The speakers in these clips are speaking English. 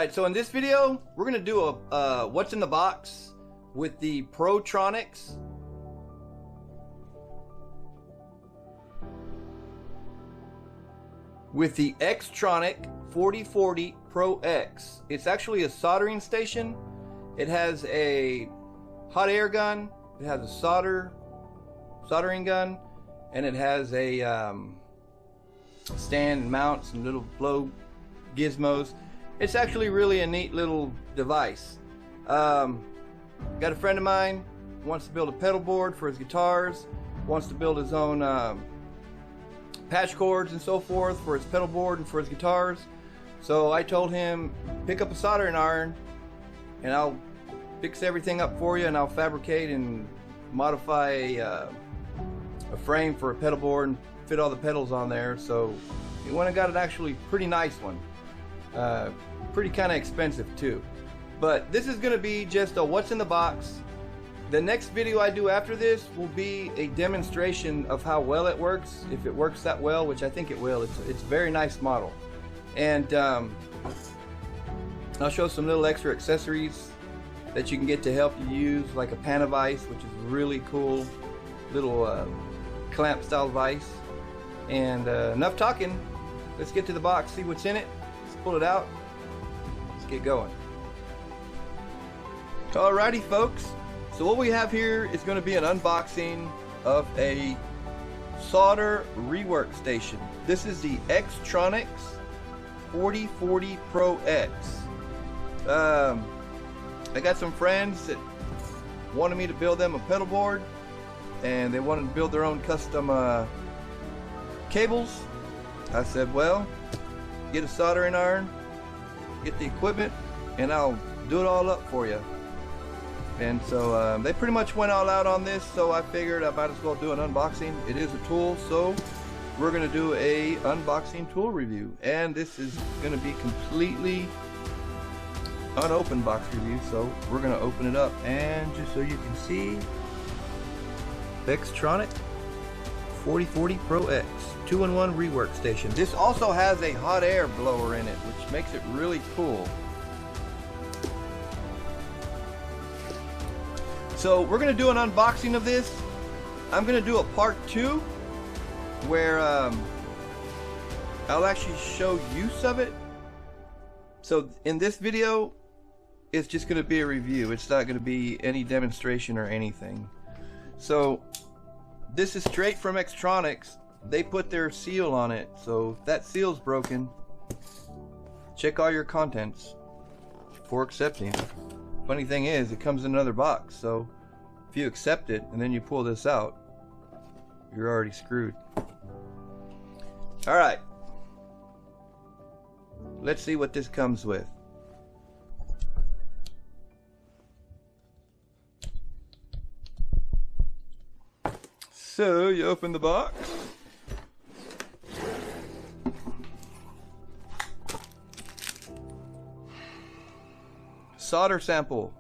Alright, so in this video, we're going to do a what's in the box with the PART-1 with the X-TRONIC 4040 Pro X. It's actually a soldering station. It has a hot air gun, it has a soldering gun, and it has a stand and mount, some little blow gizmos. It's actually really a neat little device. Got a friend of mine who wants to build a pedal board for his guitars, wants to build his own patch cords and so forth for his pedal board and for his guitars. So I told him, pick up a soldering iron and I'll fix everything up for you, and I'll fabricate and modify a frame for a pedal board and fit all the pedals on there. So he went and got an actually pretty nice one. Pretty kind of expensive too. But this is going to be just a what's in the box. The next video I do after this will be a demonstration of how well it works, if it works that well, which I think it will. It's a very nice model. And I'll show some little extra accessories that you can get to help you use, like a pan of ice, which is really cool, little clamp style vise. And enough talking, let's get to the box, see what's in it. Let's pull it out, let's get going. Alrighty folks, so what we have here is going to be an unboxing of a solder rework station. This is the X-TRONIC 4040 Pro X. I got some friends that wanted me to build them a pedal board, and they wanted to build their own custom cables. I said, well, get a soldering iron, get the equipment, and I'll do it all up for you. And so they pretty much went all out on this, so I figured I might as well do an unboxing. It is a tool, so we're going to do a unboxing tool review, and this is going to be completely unopened box review. So we're going to open it up, and just so you can see, X-TRONIC 4040 Pro X 2-in-1 rework station. This also has a hot air blower in it, which makes it really cool. So we're going to do an unboxing of this. I'm going to do a part 2 where I'll actually show use of it. So in this video, it's just going to be a review. It's not going to be any demonstration or anything. So this is straight from X-TRONIC. They put their seal on it, so if that seal's broken, check all your contents before accepting. Funny thing is, it comes in another box, so if you accept it and then you pull this out, you're already screwed. Alright, let's see what this comes with. So you open the box. Solder sample.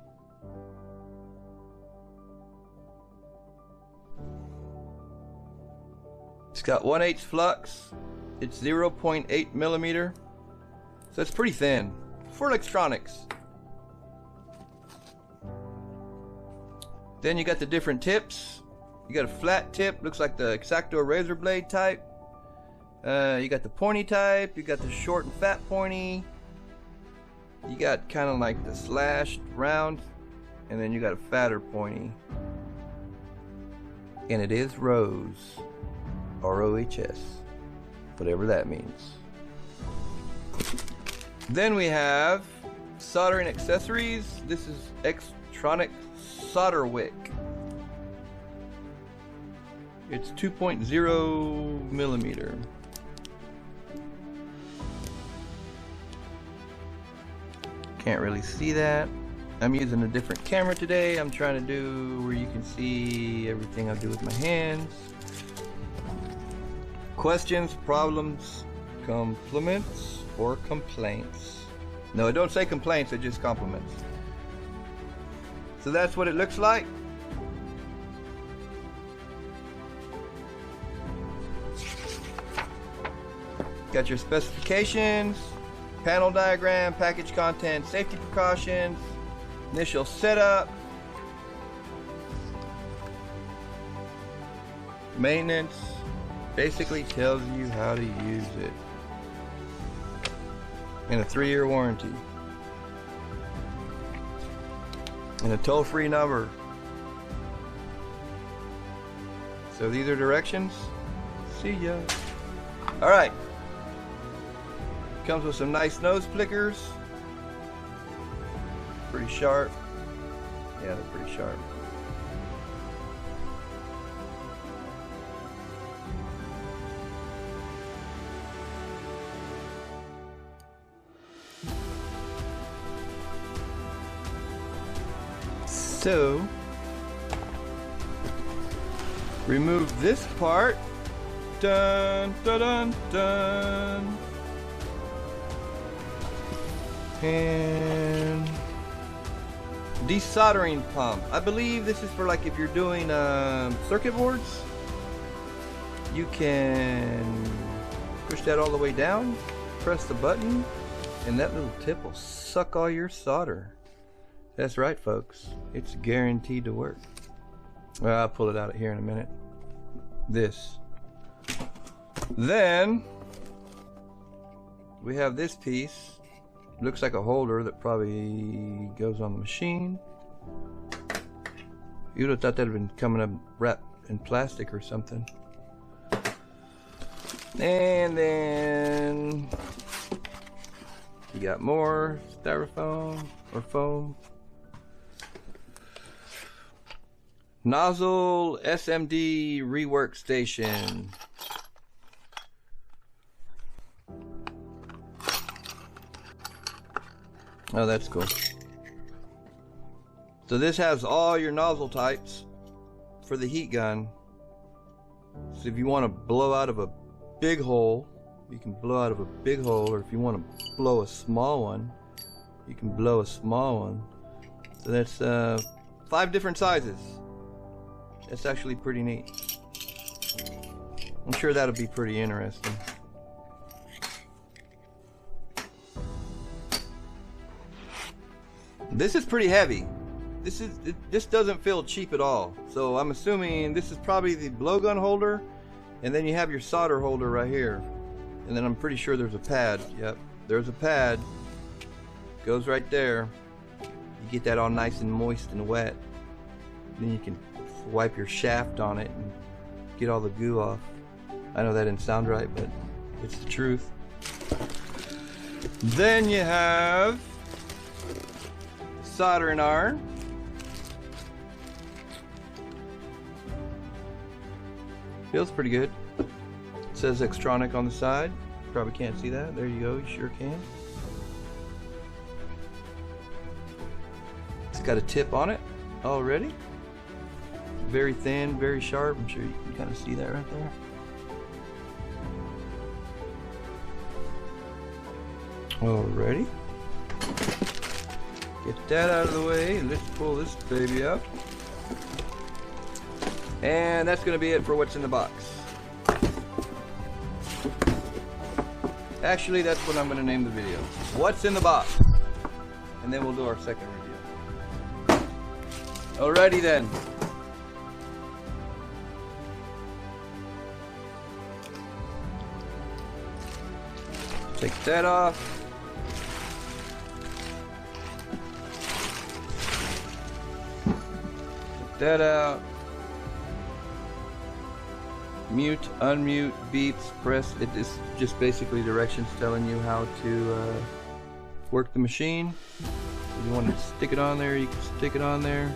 It's got 1/8 flux. It's 0.8 millimeter. So it's pretty thin for electronics. Then you got the different tips. You got a flat tip, looks like the X-Acto razor blade type. You got the pointy type. You got the short and fat pointy. You got kind of like the slashed round, and then you got a fatter pointy. And it is ROHS, R-O-H-S, whatever that means. Then we have soldering accessories. This is X-TRONIC solder wick. It's 2.0 millimeter. Can't really see that. I'm using a different camera today. I'm trying to do where you can see everything I do with my hands. Questions, problems, compliments, or complaints. No, don't say complaints, it just compliments. So that's what it looks like. Got your specifications. Panel diagram, package content, safety precautions, initial setup, maintenance. Basically tells you how to use it. And a 3-year warranty. And a toll-free number. So these are directions. See ya. Alright. Comes with some nice nose flickers. Pretty sharp. Yeah, they're pretty sharp. So, remove this part. Dun dun dun dun. And desoldering pump. I believe this is for like if you're doing circuit boards. You can push that all the way down, press the button, and that little tip will suck all your solder. That's right, folks. It's guaranteed to work. Well, I'll pull it out of here in a minute. This. Then we have this piece. Looks like a holder that probably goes on the machine. You'd have thought that had been coming up wrapped in plastic or something. And then you got more styrofoam or foam. Nozzle SMD rework station. Oh, that's cool. So this has all your nozzle types for the heat gun. So if you want to blow out of a big hole, you can blow out of a big hole, or if you want to blow a small one, you can blow a small one. So that's 5 different sizes. That's actually pretty neat. I'm sure that'll be pretty interesting. This is pretty heavy. This doesn't feel cheap at all. So I'm assuming this is probably the blowgun holder, and then you have your solder holder right here. And then I'm pretty sure there's a pad. Yep, there's a pad. Goes right there. You get that all nice and moist and wet. Then you can wipe your shaft on it and get all the goo off. I know that didn't sound right, but it's the truth. Then you have soldering iron. Feels pretty good. It says X-TRONIC on the side. Probably can't see that. There you go, you sure can. It's got a tip on it already. Very thin, very sharp. I'm sure you can kind of see that right there. Alrighty. Get that out of the way. Let's pull this baby up. And that's going to be it for what's in the box. Actually, that's what I'm going to name the video. What's in the box? And then we'll do our second review. Alrighty then. Take that off. Take that out. Mute, unmute, beeps, press. It is just basically directions telling you how to work the machine. If you want to stick it on there, you can stick it on there.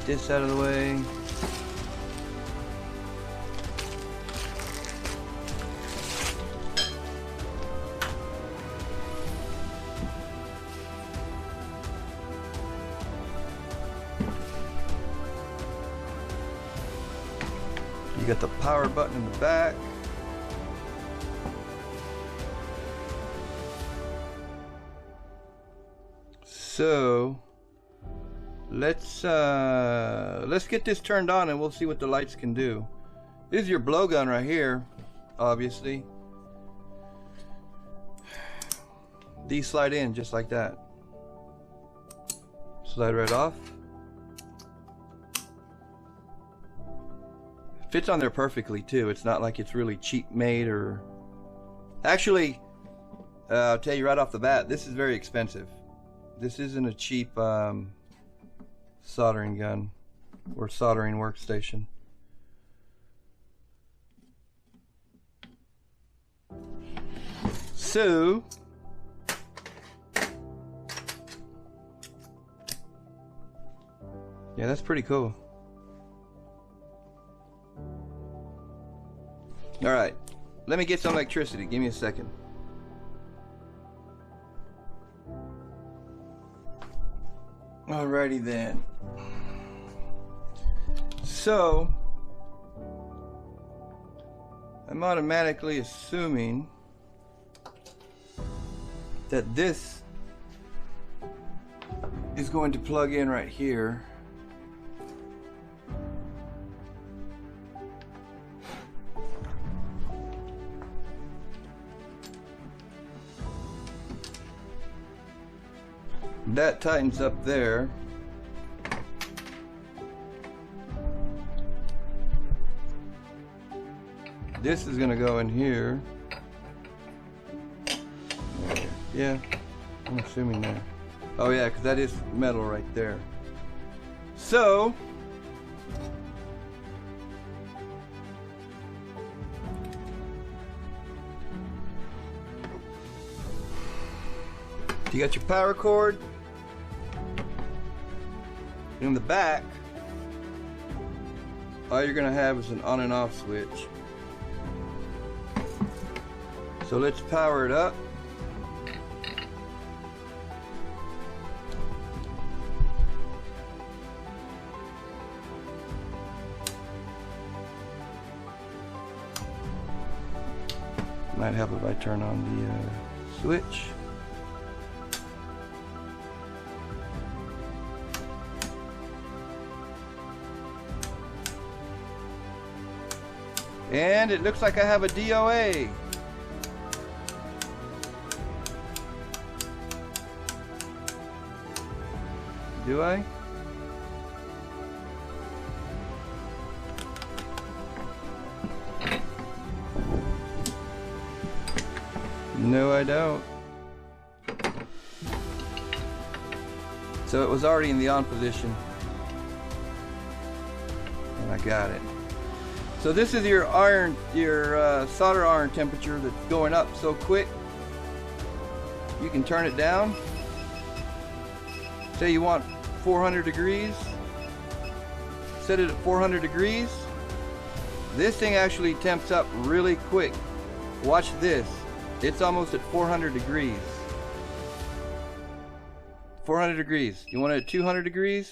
Get this out of the way. You got the power button in the back. So let's get this turned on and we'll see what the lights can do. This is your blowgun right here, obviously. these slide in just like that. Slide right off. Fits on there perfectly too. It's not like it's really cheap made or... Actually, I'll tell you right off the bat, this is very expensive. This isn't a cheap soldering gun or soldering workstation. So, yeah, that's pretty cool. All right, let me get some electricity. Give me a second. Alrighty then. So, I'm automatically assuming that this is going to plug in right here. That tightens up there. This is going to go in here. Yeah, I'm assuming there. Oh yeah, because that is metal right there. So, you got your power cord. In the back, all you're gonna have is an on and off switch. So let's power it up. Might help if I turn on the switch. And it looks like I have a DOA. Do I? No, I don't. So it was already in the on position. And I got it. So this is your iron, your solder iron temperature that's going up so quick. You can turn it down. Say you want 400 degrees. Set it at 400 degrees. This thing actually temps up really quick. Watch this. It's almost at 400 degrees. 400 degrees. You want it at 200 degrees?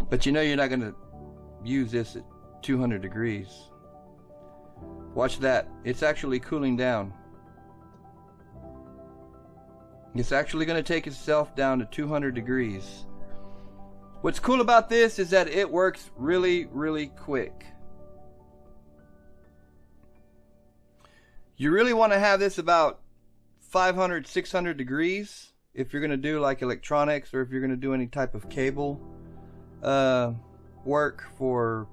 But you know you're not going to use this at 200 degrees. Watch that. It's actually cooling down. It's actually going to take itself down to 200 degrees. What's cool about this is that it works really, really quick. You really want to have this about 500, 600 degrees if you're going to do like electronics or if you're going to do any type of cable work for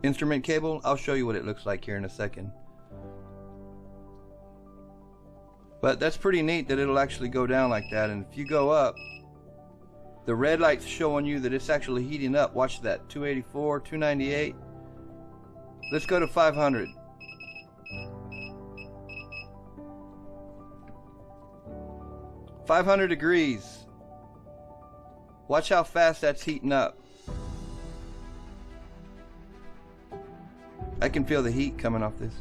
instrument cable. I'll show you what it looks like here in a second. But that's pretty neat that it'll actually go down like that. And if you go up, the red light's showing you that it's actually heating up. Watch that. 284, 298. Let's go to 500. $500 degrees. Watch how fast that's heating up. I can feel the heat coming off this.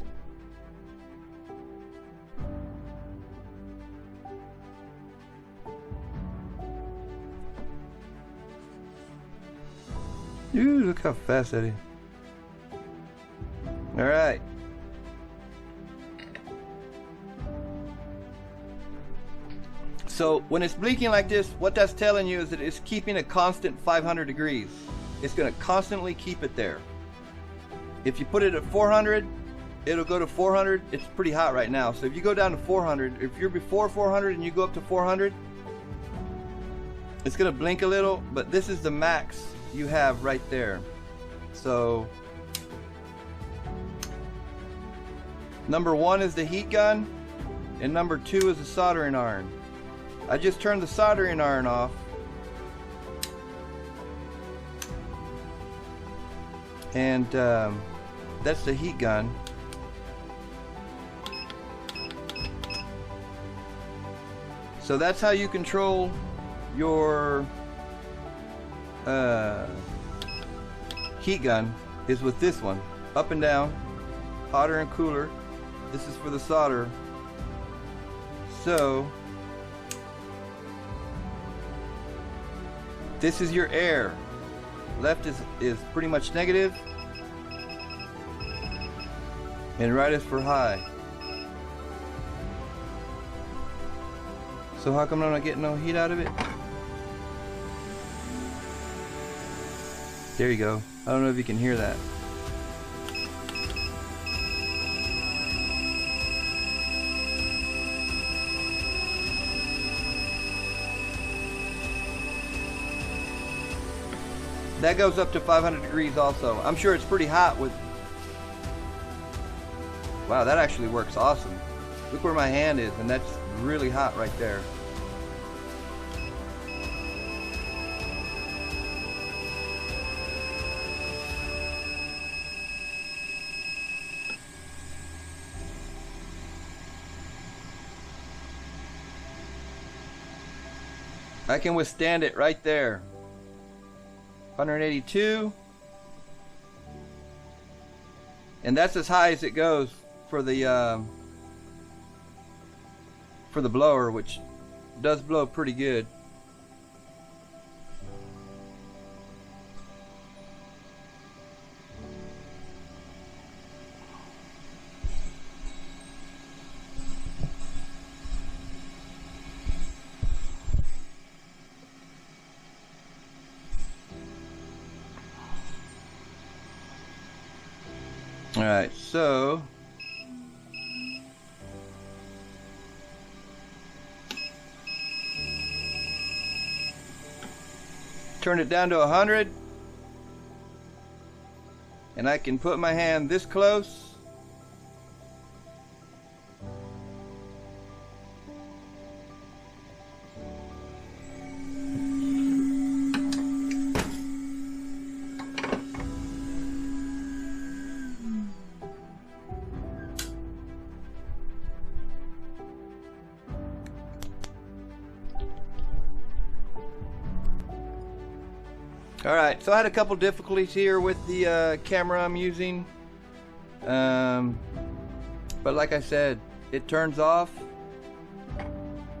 Ooh, look how fast that is. All right. So when it's blinking like this, what that's telling you is that it's keeping a constant 500 degrees. It's going to constantly keep it there. If you put it at 400, it'll go to 400. It's pretty hot right now. So if you go down to 400, if you're before 400 and you go up to 400, it's going to blink a little, but this is the max you have right there. So number 1 is the heat gun, and number 2 is the soldering iron. I just turned the soldering iron off, and that's the heat gun. So that's how you control your heat gun, is with this one, up and down, hotter and cooler. This is for the solder. So this is your air. Left is pretty much negative, and right is for high. So how come I'm not getting no heat out of it? There you go. I don't know if you can hear that. That goes up to 500 degrees also. I'm sure it's pretty hot with... Wow, that actually works awesome. Look where my hand is, and that's really hot right there. I can withstand it right there. 182, and that's as high as it goes for the blower, which does blow pretty good. Alright, so turn it down to 100, and I can put my hand this close. Alright, so I had a couple difficulties here with the camera I'm using, but like I said, it turns off.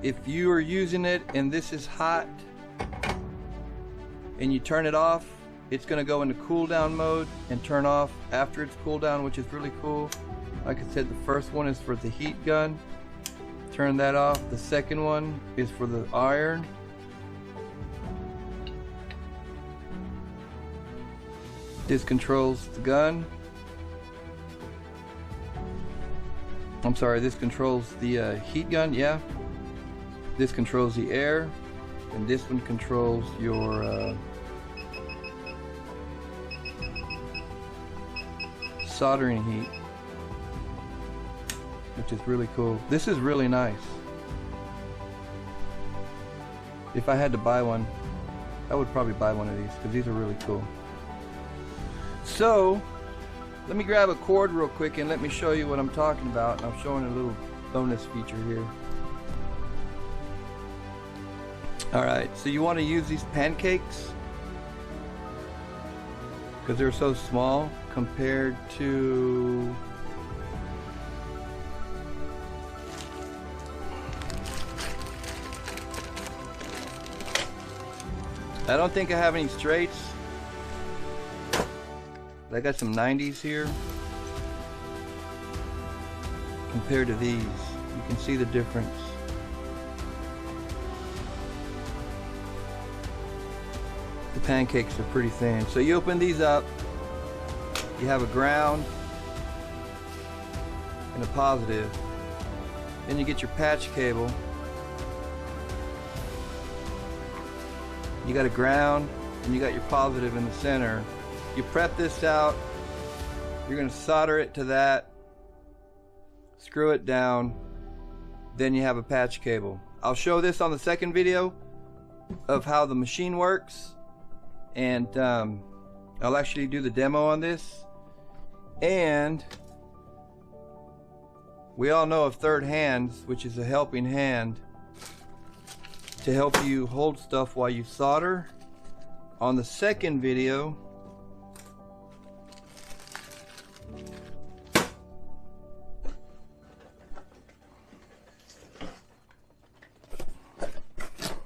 If you are using it and this is hot and you turn it off, it's going to go into cool down mode and turn off after it's cooled down, which is really cool. Like I said, the first one is for the heat gun. Turn that off. The second one is for the iron. This controls the gun. I'm sorry, this controls the heat gun, yeah. This controls the air, and this one controls your soldering heat, which is really cool. This is really nice. If I had to buy one, I would probably buy one of these, because these are really cool. So let me grab a cord real quick and let me show you what I'm talking about. And I'm showing a little bonus feature here. Alright, so you want to use these pancakes because they're so small compared to I don't think I have any straights. I got some 90s here compared to these. You can see the difference. the pancakes are pretty thin. So you open these up, you have a ground and a positive. Then you get your patch cable. You got a ground and you got your positive in the center. You prep this out. You're going to solder it to that, screw it down, then you have a patch cable. I'll show this on the second video of how the machine works, and I'll actually do the demo on this. And we all know of third hands, which is a helping hand to help you hold stuff while you solder. On the second video,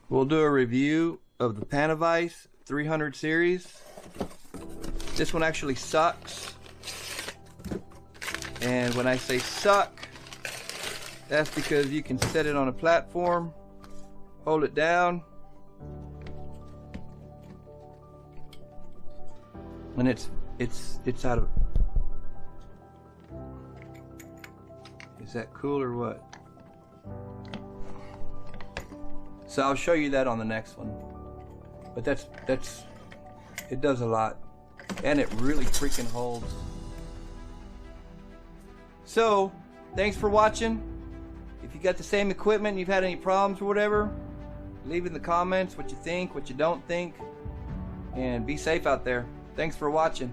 we'll do a review of the Panavice 300 series. This one actually sucks. And when I say suck, that's because you can set it on a platform, hold it down, and it's out of. Is that cool or what? So I'll show you that on the next one. But it does a lot, and it really freaking holds. So thanks for watching. If you got the same equipment and you've had any problems or whatever, leave in the comments what you think, what you don't think, and be safe out there. Thanks for watching.